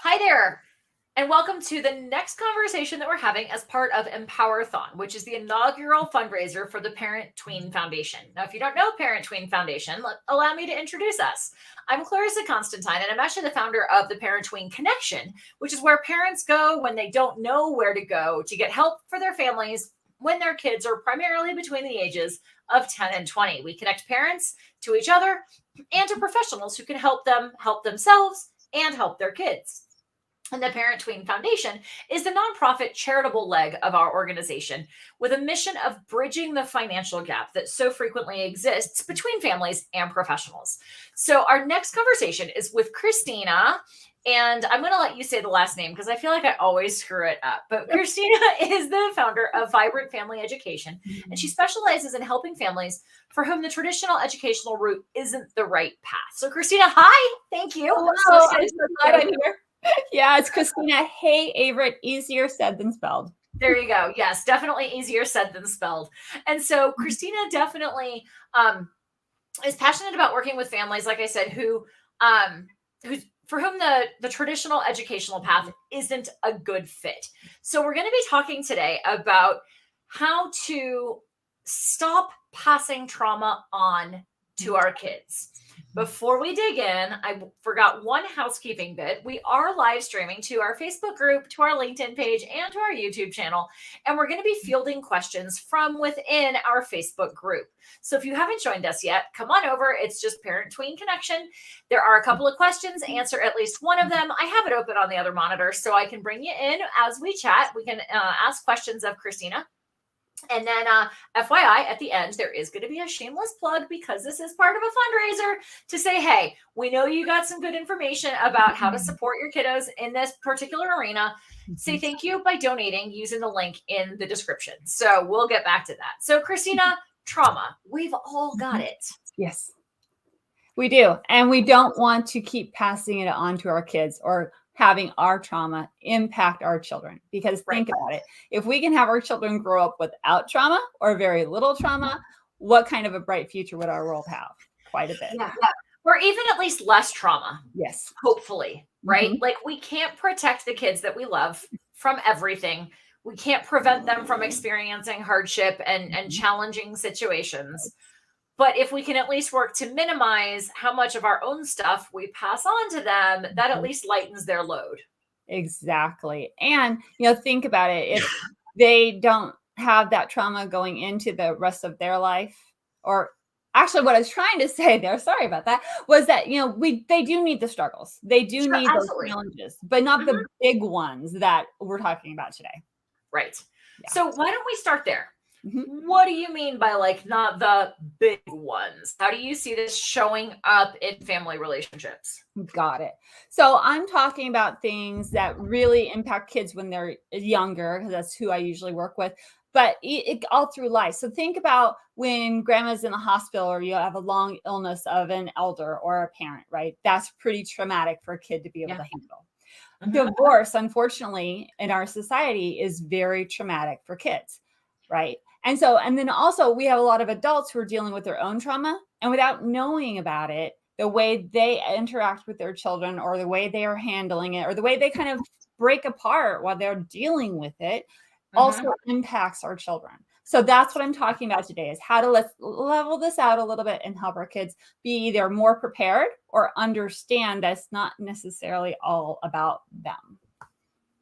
Hi there, and welcome to the next conversation that we're having as part of Empower-thon, which is the inaugural fundraiser for the Parent Tween Foundation. Now, if you don't know Parent Tween Foundation, allow me to introduce us. I'm Clarissa Constantine, and I'm actually the founder of the Parent Tween Connection, which is where parents go when they don't know where to go to get help for their families when their kids are primarily between the ages of 10 and 20. We connect parents to each other and to professionals who can help them help themselves and help their kids. And the Parent Tween Foundation is the nonprofit charitable leg of our organization with a mission of bridging the financial gap that so frequently exists between families and professionals. So our next conversation is with Kristina, and I'm going to let you say the last name because I feel like I always screw it up. But Kristina is the founder of Vibrant Family Education, and she specializes in helping families for whom the traditional educational route isn't the right path. So Kristina, hi, thank you. Hello, I'm so glad I'm here. Yeah, it's Kristina Heagh-Avritt, easier said than spelled. There you go. Yes, definitely easier said than spelled. And so Kristina definitely is passionate about working with families, like I said, who for whom the traditional educational path isn't a good fit. So we're going to be talking today about how to stop passing trauma on to our kids. Before we dig in, I forgot one housekeeping bit. We are live streaming to our Facebook group, to our LinkedIn page, and to our YouTube channel. And we're going to be fielding questions from within our Facebook group. So if you haven't joined us yet, come on over. It's just Parent Tween Connection. There are a couple of questions. Answer at least one of them. I have it open on the other monitor so I can bring you in as we chat. We can ask questions of Kristina. And then FYI, at the end, there is going to be a shameless plug because this is part of a fundraiser to say, hey, we know you got some good information about how to support your kiddos in this particular arena. Say thank you by donating using the link in the description. So we'll get back to that. So Kristina, trauma, we've all got it. Yes, we do. And we don't want to keep passing it on to our kids or having our trauma impact our children. Because think about it. If we can have our children grow up without trauma or very little trauma, what kind of a bright future would our world have? Quite a bit. Yeah. Or even at least less trauma. Yes. Hopefully, right? Like we can't protect the kids that we love from everything. We can't prevent them from experiencing hardship and challenging situations. But if we can at least work to minimize how much of our own stuff we pass on to them, that at least lightens their load. Exactly. And, think about it. If they don't have that trauma going into the rest of their life, or actually what I was trying to say there, sorry about that, was that, they do need the struggles. They do need those challenges, but not the big ones that we're talking about today. Right. Yeah. So why don't we start there? What do you mean by not the big ones? How do you see this showing up in family relationships? Got it. So I'm talking about things that really impact kids when they're younger, because that's who I usually work with, but it all through life. So think about when grandma's in the hospital or you have a long illness of an elder or a parent, right? That's pretty traumatic for a kid to be able to handle. Divorce, unfortunately, in our society is very traumatic for kids, right? And then also we have a lot of adults who are dealing with their own trauma, and without knowing about it, the way they interact with their children or the way they are handling it or the way they kind of break apart while they're dealing with it also impacts our children. So that's what I'm talking about today, is how to let's level this out a little bit and help our kids be either more prepared or understand that it's not necessarily all about them.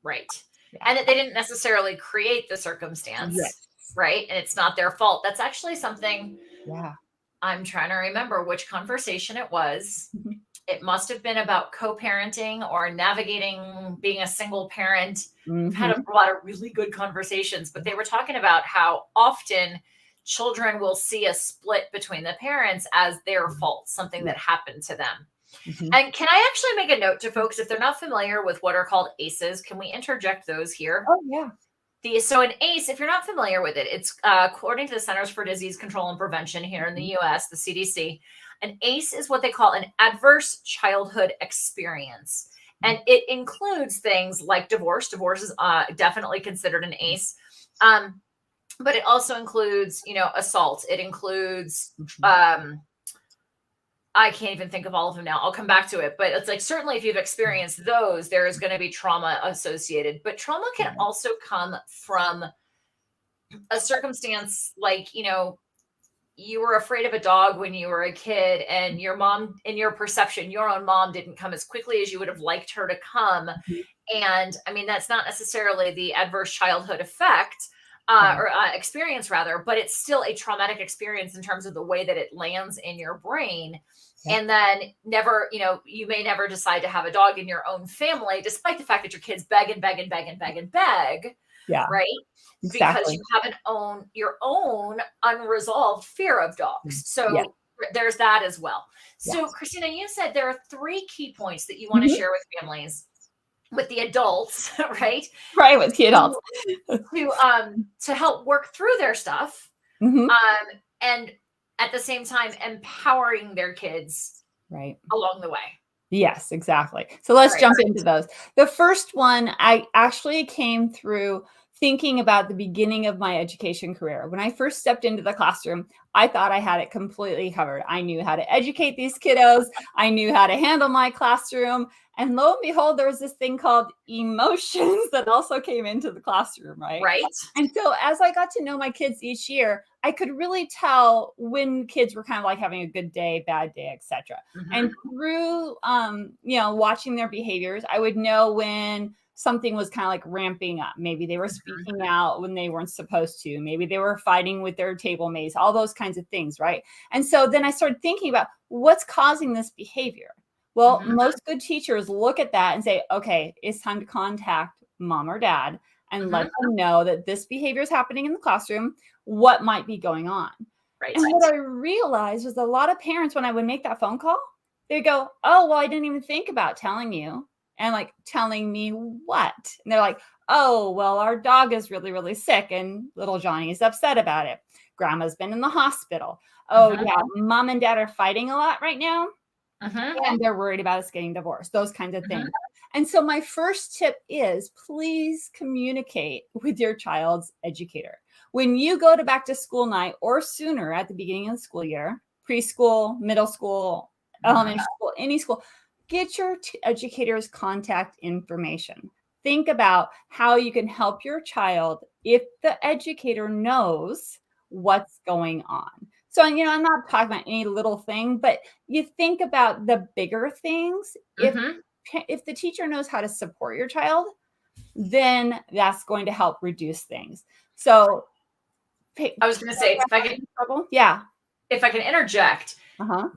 Right. Yeah. And that they didn't necessarily create the circumstance. Yes. Right. And it's not their fault. That's actually something. Yeah. I'm trying to remember which conversation it was. It must have been about co-parenting or navigating being a single parent. I've had a lot of really good conversations, but they were talking about how often children will see a split between the parents as their fault, something that happened to them. And can I actually make a note to folks, if they're not familiar with what are called ACEs, can we interject those here? Oh, yeah. So an ACE, if you're not familiar with it, it's according to the Centers for Disease Control and Prevention here in the US, the CDC, an ACE is what they call an adverse childhood experience. And it includes things like divorce. Divorce is definitely considered an ACE. But it also includes, assault. It includes I can't even think of all of them now. I'll come back to it. But it's like, certainly if you've experienced those, there is going to be trauma associated. But trauma can also come from a circumstance like, you were afraid of a dog when you were a kid, and your mom, in your perception, your own mom didn't come as quickly as you would have liked her to come. And I mean, that's not necessarily the adverse childhood effect or experience rather, but it's still a traumatic experience in terms of the way that it lands in your brain. And then never, you may never decide to have a dog in your own family, despite the fact that your kids beg and beg and beg and beg and beg. Yeah. Right. Exactly. Because you have your own unresolved fear of dogs. So there's that as well. So Kristina, you said there are 3 key points that you want to share with families, with the adults, right? Right, with the adults. To help work through their stuff. And at the same time, empowering their kids along the way. Yes, exactly. So let's jump into those. The first one, I actually came through thinking about the beginning of my education career. When I first stepped into the classroom, I thought I had it completely covered. I knew how to educate these kiddos. I knew how to handle my classroom. And lo and behold, there was this thing called emotions that also came into the classroom, right? Right. And so as I got to know my kids each year, I could really tell when kids were kind of like having a good day, bad day, etc. And through, watching their behaviors, I would know when something was kind of like ramping up. Maybe they were speaking out when they weren't supposed to. Maybe they were fighting with their table mates, all those kinds of things, right? And so then I started thinking about what's causing this behavior. Well, most good teachers look at that and say, okay, it's time to contact mom or dad and let them know that this behavior is happening in the classroom, what might be going on. Right. And what I realized was a lot of parents, when I would make that phone call, they'd go, oh, well, I didn't even think about telling you. And like, telling me what? And they're like, oh, well, our dog is really, really sick and little Johnny's upset about it. Grandma's been in the hospital. Oh, yeah, mom and dad are fighting a lot right now. And they're worried about us getting divorced, those kinds of things. And so my first tip is please communicate with your child's educator. When you go to back to school night or sooner at the beginning of the school year, preschool, middle school, elementary school, any school, get your educator's contact information. Think about how you can help your child if the educator knows what's going on. So, I'm not talking about any little thing, but you think about the bigger things. If the teacher knows how to support your child, then that's going to help reduce things. So I was going to say, if I can interject,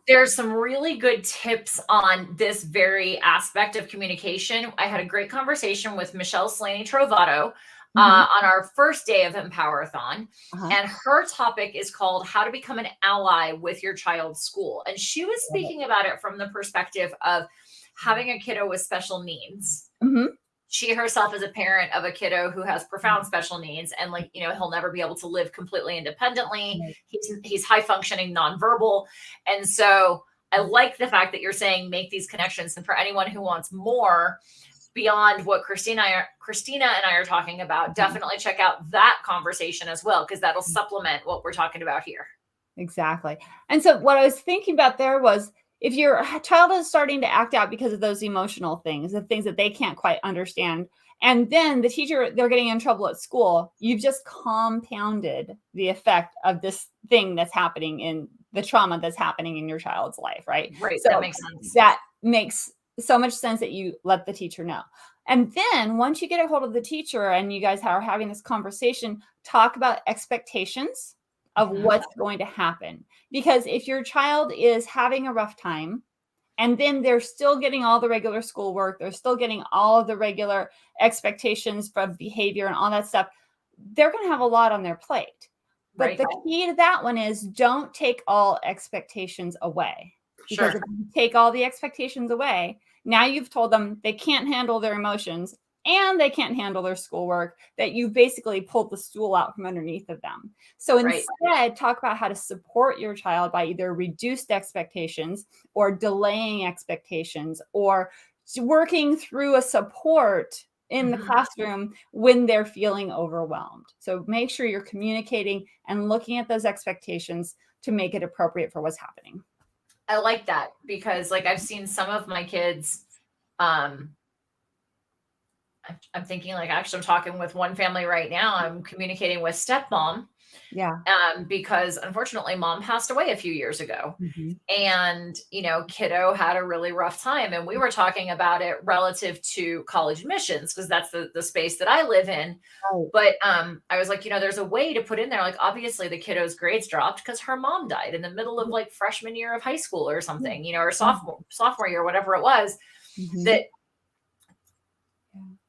there's some really good tips on this very aspect of communication. I had a great conversation with Michelle Slaney Trovato on our first day of Empower-a-thon. And her topic is called How to Become an Ally with Your Child's School. And she was speaking about it from the perspective of having a kiddo with special needs. She herself is a parent of a kiddo who has profound special needs, and he'll never be able to live completely independently. He's high functioning nonverbal. And so I like the fact that you're saying make these connections. And for anyone who wants more beyond what Kristina and I are talking about, definitely check out that conversation as well, because that'll supplement what we're talking about here. Exactly. And so what I was thinking about there was, if your child is starting to act out because of those emotional things, the things that they can't quite understand, and then the teacher, they're getting in trouble at school, you've just compounded the effect of this thing that's happening in the trauma that's happening in your child's life, right? Right. So that makes sense. That makes so much sense that you let the teacher know. And then once you get a hold of the teacher and you guys are having this conversation, talk about expectations of what's going to happen. Because if your child is having a rough time and then they're still getting all the regular schoolwork, they're still getting all of the regular expectations from behavior and all that stuff, they're going to have a lot on their plate. But the key to that one is don't take all expectations away. Because if you take all the expectations away, now you've told them they can't handle their emotions and they can't handle their schoolwork, that you basically pulled the stool out from underneath of them. So instead, talk about how to support your child by either reduced expectations or delaying expectations or working through a support in the classroom when they're feeling overwhelmed. So make sure you're communicating and looking at those expectations to make it appropriate for what's happening. I like that because like I've seen some of my kids, I'm thinking like actually I'm talking with one family right now. I'm communicating with stepmom, Yeah. because unfortunately mom passed away a few years ago. Mhm. And, kiddo had a really rough time. And we were talking about it relative to college admissions because that's the space that I live in. Right. But I was like, there's a way to put in there, like, obviously the kiddo's grades dropped because her mom died in the middle of like freshman year of high school or something, or sophomore year, whatever it was, Mhm. that,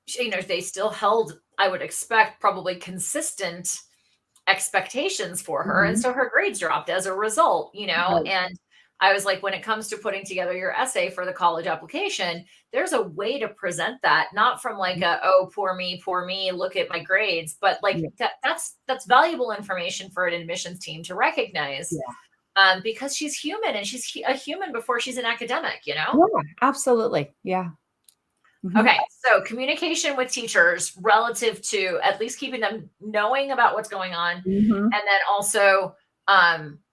Yeah. they still held, I would expect, probably consistent expectations for her. And Mhm. so her grades dropped as a result, Right. and I was like, when it comes to putting together your essay for the college application, there's a way to present that, not from like oh, poor me, look at my grades, but like Yeah. that's valuable information for an admissions team to recognize, Yeah. because she's human and she's a human before she's an academic. Yeah, absolutely. Yeah. Mhm. Okay, so communication with teachers relative to at least keeping them knowing about what's going on, and Mhm. then also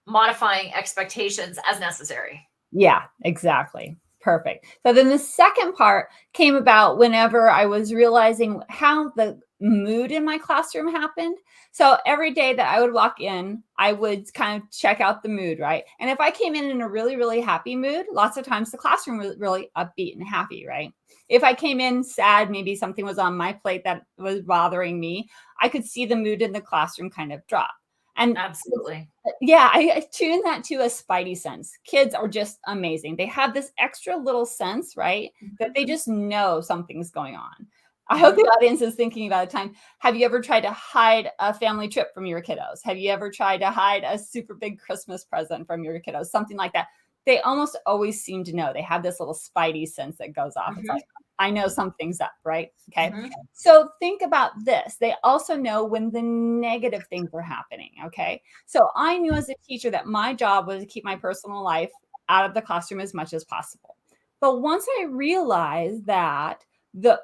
modifying expectations as necessary. Yeah, exactly. Perfect. So then the second part came about whenever I was realizing how the mood in my classroom happened. So every day that I would walk in, I would kind of check out the mood, right? And if I came in a really, really happy mood, lots of times the classroom was really upbeat and happy, right? If I came in sad, maybe something was on my plate that was bothering me, I could see the mood in the classroom kind of drop. And Absolutely. yeah, I tune that to a spidey sense. Kids are just amazing. They have this extra little sense, right? That they just know something's going on. I hope the audience is thinking about a time. Have you ever tried to hide a family trip from your kiddos? Have you ever tried to hide a super big Christmas present from your kiddos? Something like that. They almost always seem to know. They have this little spidey sense that goes off. It's like, I know something's up, right? Okay. So think about this. They also know when the negative things are happening. Okay. So I knew as a teacher that my job was to keep my personal life out of the classroom as much as possible. But once I realized that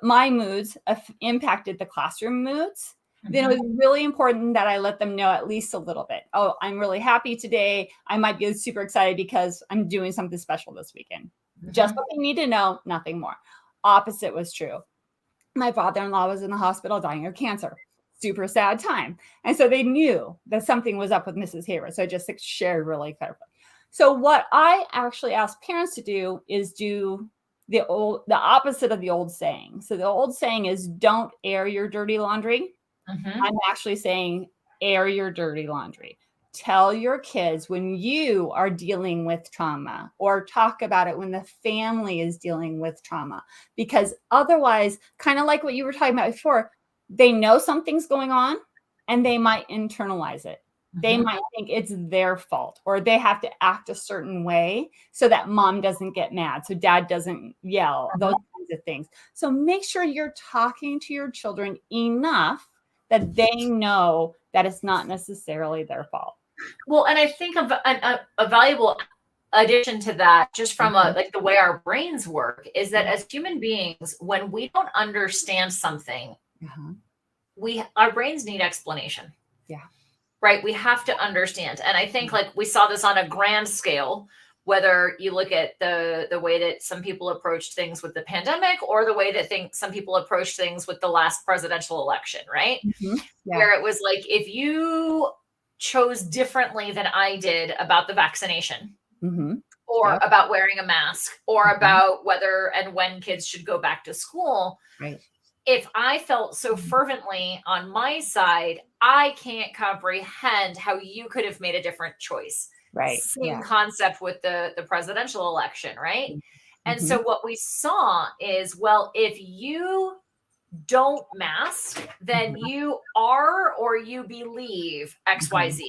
my moods impacted the classroom moods, then it was really important that I let them know at least a little bit. Oh, I'm really happy today. I might be super excited because I'm doing something special this weekend. Just what they need to know, nothing more. Opposite was true. My father-in-law was in the hospital dying of cancer. Super sad time. And so they knew that something was up with Mrs. Hayward. So I just shared really carefully. So what I actually asked parents to do is do the opposite of the old saying. So the old saying is don't air your dirty laundry. I'm actually saying air your dirty laundry. Tell your kids when you are dealing with trauma, or talk about it when the family is dealing with trauma, because otherwise, kind of like what you were talking about before, they know something's going on and they might internalize it. They might think it's their fault, or they have to act a certain way so that mom doesn't get mad, so dad doesn't yell, those kinds of things. So make sure you're talking to your children enough that they know that it's not necessarily their fault. Well, and I think a valuable addition to that, just from like the way our brains work, is that as human beings, when we don't understand something, our brains need explanation. Yeah. Right? We have to understand. And I think like we saw this on a grand scale, whether you look at the way that some people approached things with the pandemic, or the way that some people approached things with the last presidential election, right? Yeah. Where it was like, if you chose differently than I did about the vaccination, or about wearing a mask, or about whether and when kids should go back to school, Right. if I felt so fervently on my side, I can't comprehend how you could have made a different choice. Right. Same concept with the presidential election, right? And so what we saw is, well, if you don't mask, then you are, or you believe XYZ.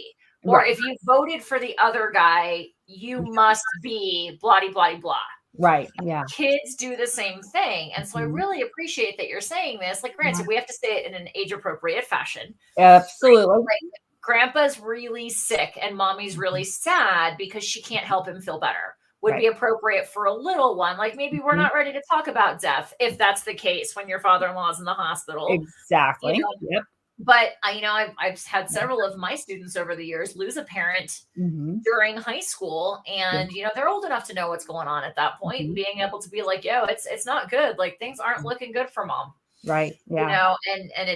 Or if you voted for the other guy, you must be blah, blah, blah. Right. Yeah. Kids do the same thing. And so I really appreciate that you're saying this. Like, granted, we have to say it in an age appropriate fashion. Absolutely. Like, grandpa's really sick and mommy's really sad because she can't help him feel better. Would be appropriate for a little one. Like, maybe we're not ready to talk about death, if that's the case when your father-in-law's in the hospital. Exactly. You know? Yep. But I've had several of my students over the years lose a parent during high school, and they're old enough to know what's going on at that point, being able to be like, yo, it's not good. Like, things aren't looking good for mom. Right. Yeah. And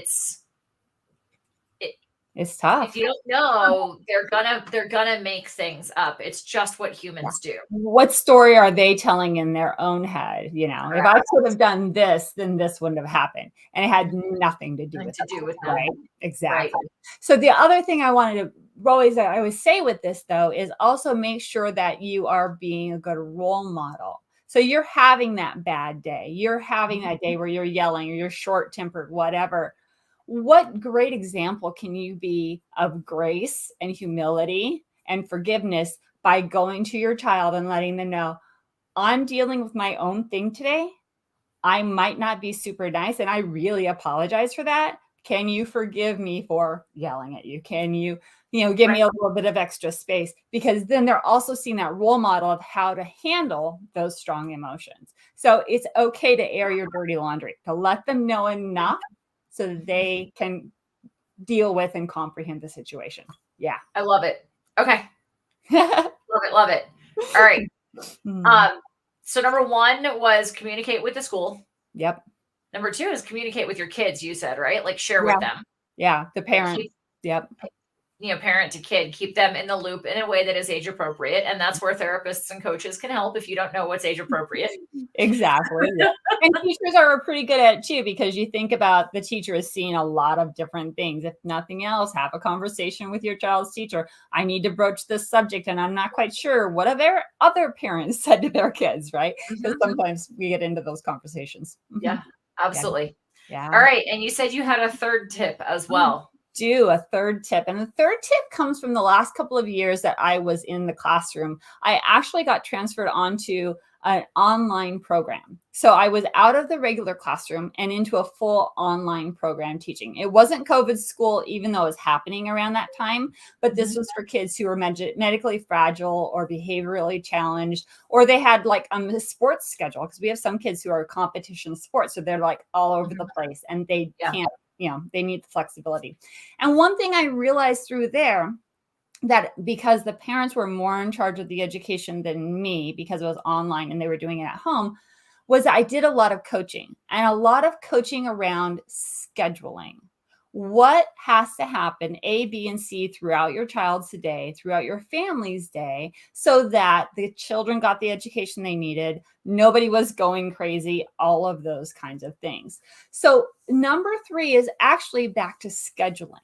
It's tough. if you don't know, they're gonna make things up. It's just what humans do. What story are they telling in their own head? If I could have done this, then this wouldn't have happened. And it had nothing to do with them. Right. Exactly. Right. So the other thing I always say with this, though, is also make sure that you are being a good role model. So you're having that bad day. You're having that day where you're yelling or you're short-tempered, whatever. What great example can you be of grace and humility and forgiveness by going to your child and letting them know, I'm dealing with my own thing today. I might not be super nice, and I really apologize for that. Can you forgive me for yelling at you? Can you, give me a little bit of extra space? Because then they're also seeing that role model of how to handle those strong emotions. So it's okay to air your dirty laundry, to let them know enough so that they can deal with and comprehend the situation. Yeah. I love it. Okay. Love it. All right. So number 1 was communicate with the school. Yep. Number 2 is communicate with your kids, you said, right? Like, share with them. Yeah. The parent. Yep. Parent to kid, keep them in the loop in a way that is age appropriate. And that's where therapists and coaches can help if you don't know what's age appropriate. Exactly. Yeah. And teachers are pretty good at it too, because you think about the teacher is seeing a lot of different things. If nothing else, have a conversation with your child's teacher. I need to broach this subject and I'm not quite sure what have their other parents said to their kids, right? Because sometimes we get into those conversations. Yeah, absolutely. Yeah. All right. And you said you had a third tip as well. Do a third tip. And the third tip comes from the last couple of years that I was in the classroom. I actually got transferred onto an online program. So I was out of the regular classroom and into a full online program teaching. It wasn't COVID school, even though it was happening around that time, but this was for kids who were medically fragile or behaviorally challenged, or they had like a sports schedule, because we have some kids who are competition sports. So they're like all over the place and they can't, they need the flexibility. And one thing I realized through there, that because the parents were more in charge of the education than me, because it was online and they were doing it at home, was I did a lot of coaching around scheduling. What has to happen, A, B, and C, throughout your child's day, throughout your family's day, so that the children got the education they needed, nobody was going crazy, all of those kinds of things. So number 3 is actually back to scheduling.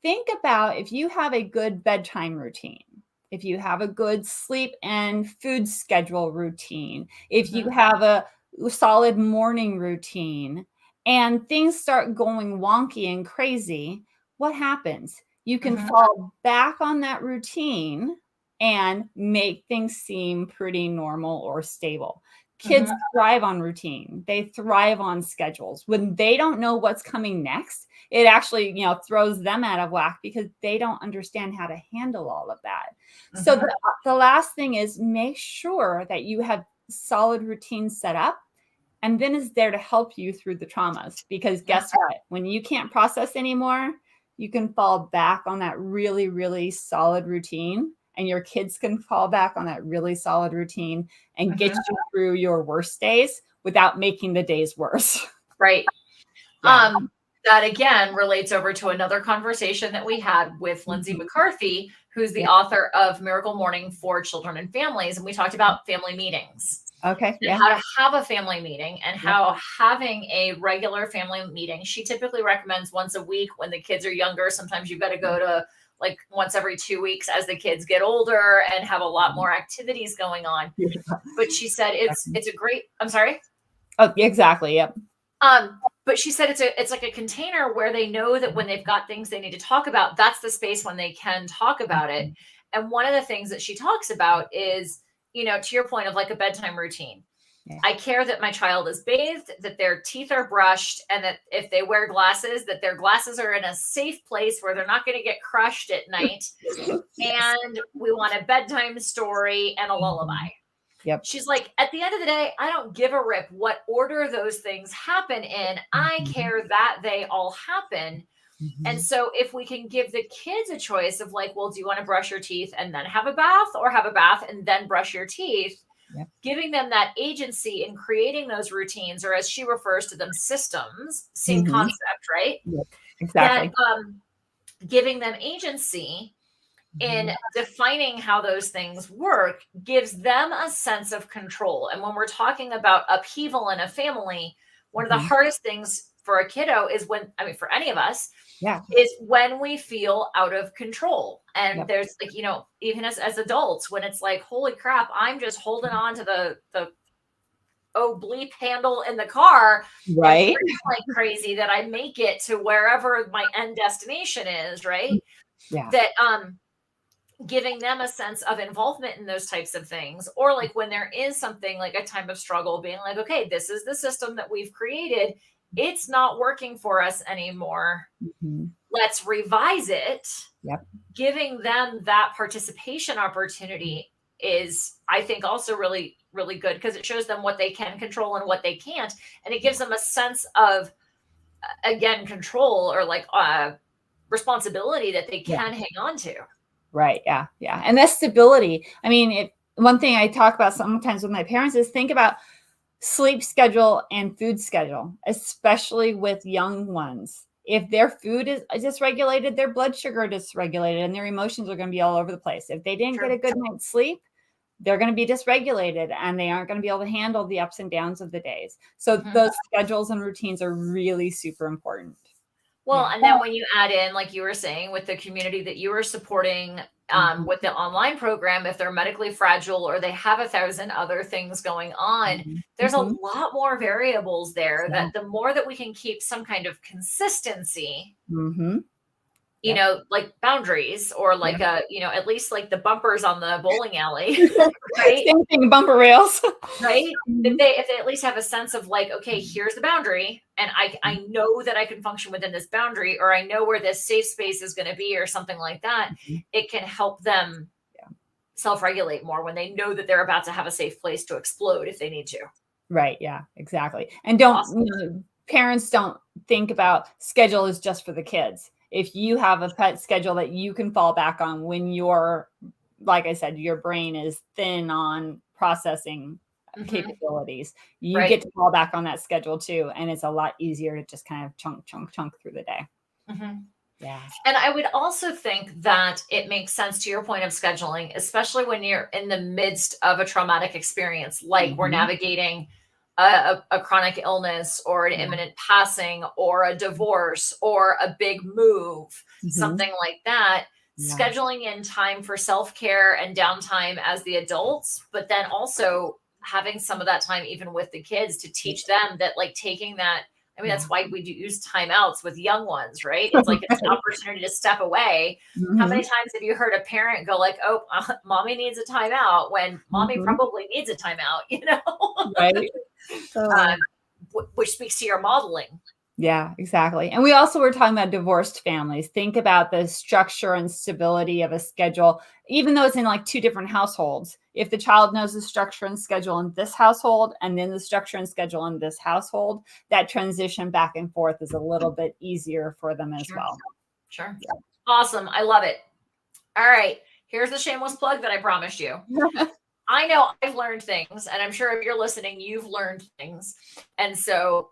Think about if you have a good bedtime routine, if you have a good sleep and food schedule routine, if you have a solid morning routine, and things start going wonky and crazy, what happens? You can fall back on that routine and make things seem pretty normal or stable. Kids thrive on routine. They thrive on schedules. When they don't know what's coming next, it actually, throws them out of whack because they don't understand how to handle all of that. So the last thing is make sure that you have solid routines set up, and then is there to help you through the traumas. Because guess what? When you can't process anymore, you can fall back on that really, really solid routine, and your kids can fall back on that really solid routine and get you through your worst days without making the days worse. Right. That again relates over to another conversation that we had with Lindsay McCarthy, who's the author of Miracle Morning for Children and Families. And we talked about family meetings. Okay. And how to have a family meeting, and how having a regular family meeting, she typically recommends once a week when the kids are younger. Sometimes you've got to go to like once every 2 weeks as the kids get older and have a lot more activities going on. But she said it's a great, I'm sorry. Oh, exactly. Yep. But she said it's like a container where they know that when they've got things they need to talk about, that's the space when they can talk about it. And one of the things that she talks about is, to your point of like a bedtime routine. Yeah. I care that my child is bathed, that their teeth are brushed, and that if they wear glasses, that their glasses are in a safe place where they're not going to get crushed at night. And we want a bedtime story and a lullaby. Yep. She's like, at the end of the day, I don't give a rip what order those things happen in. I care that they all happen. And so if we can give the kids a choice of like, well, do you want to brush your teeth and then have a bath, or have a bath and then brush your teeth? Yep. Giving them that agency in creating those routines, or as she refers to them, systems, same concept, right? Yep. Exactly. That giving them agency in defining how those things work gives them a sense of control. And when we're talking about upheaval in a family, one of the hardest things for a kiddo is when, I mean, for any of us, is when we feel out of control. And there's like, you know, even as adults, when it's like, holy crap, I'm just holding on to the bleep handle in the car, right? Like crazy that I make it to wherever my end destination is, right? Yeah. That giving them a sense of involvement in those types of things, or like when there is something like a time of struggle, being like, okay, this is the system that we've created, it's not working for us anymore, let's revise it. Giving them that participation opportunity is, I think, also really, really good, because it shows them what they can control and what they can't, and it gives them a sense of, again, control, or like responsibility that they can hang on to. Right. Yeah. Yeah. And that's stability. I mean, one thing I talk about sometimes with my parents is think about sleep schedule and food schedule, especially with young ones. If their food is dysregulated, their blood sugar is dysregulated, and their emotions are going to be all over the place. If they didn't get a good night's sleep, they're going to be dysregulated, and they aren't going to be able to handle the ups and downs of the days. So those schedules and routines are really super important. Well, and then when you add in, like you were saying, with the community that you were supporting with the online program, if they're medically fragile or they have 1,000 other things going on, there's a lot more variables there, that the more that we can keep some kind of consistency, you know, like boundaries, or like you know, at least like the bumpers on the bowling alley, right? Same thing, bumper rails, right? If they at least have a sense of like, okay, here's the boundary, and I know that I can function within this boundary, or I know where this safe space is going to be, or something like that, it can help them self-regulate more when they know that they're about to have a safe place to explode if they need to. Right. Yeah, exactly. And parents don't think about schedule is just for the kids. If you have a pet schedule that you can fall back on when you're, like I said, your brain is thin on processing capabilities, you get to fall back on that schedule too. And it's a lot easier to just kind of chunk through the day. Yeah. And I would also think that it makes sense, to your point of scheduling, especially when you're in the midst of a traumatic experience, like we're navigating a chronic illness, or an imminent passing, or a divorce, or a big move, something like that. Scheduling in time for self-care and downtime as the adults, but then also having some of that time even with the kids to teach them that, like, taking that, I mean, that's why we do use timeouts with young ones, right? It's like, it's an opportunity to step away. How many times have you heard a parent go like, oh, mommy needs a timeout, when mommy probably needs a timeout, you know? Right. Which speaks to your modeling. Yeah, exactly. And we also were talking about divorced families. Think about the structure and stability of a schedule, even though it's in like two different households. If the child knows the structure and schedule in this household, and then the structure and schedule in this household, that transition back and forth is a little bit easier for them as well. Sure. Awesome. I love it. All right. Here's the shameless plug that I promised you. I know I've learned things, and I'm sure if you're listening, you've learned things. And so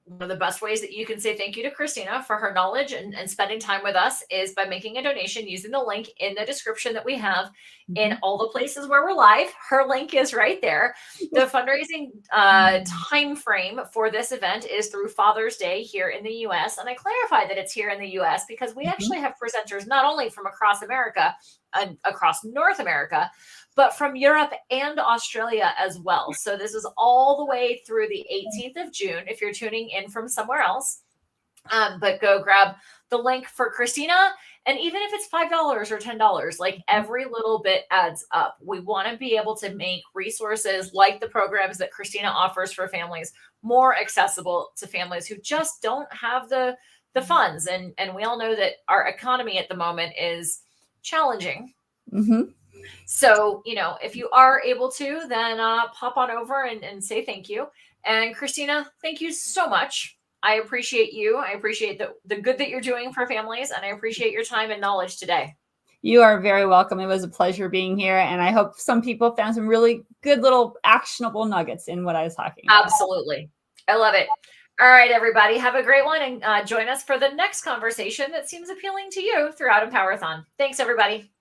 one of the best ways that you can say thank you to Kristina for her knowledge and spending time with us is by making a donation using the link in the description that we have in all the places where we're live. Her link is right there. The fundraising time frame for this event is through Father's Day here in the US. And I clarify that it's here in the US because we actually have presenters not only from across America and across North America, but from Europe and Australia as well. So this is all the way through the 18th of June if you're tuning in from somewhere else. But go grab the link for Kristina. And even if it's $5 or $10, like, every little bit adds up. We want to be able to make resources like the programs that Kristina offers for families more accessible to families who just don't have the funds. And we all know that our economy at the moment is challenging. So, you know, if you are able to, then pop on over and say thank you. And Kristina, thank you so much I appreciate you. I appreciate the good that you're doing for families, and I appreciate your time and knowledge today. You are very welcome. It was a pleasure being here. And I hope some people found some really good little actionable nuggets in what I was talking about. Absolutely. I love it. All right, everybody. Have a great one, and join us for the next conversation that seems appealing to you throughout Empower-a-thon. Thanks, everybody.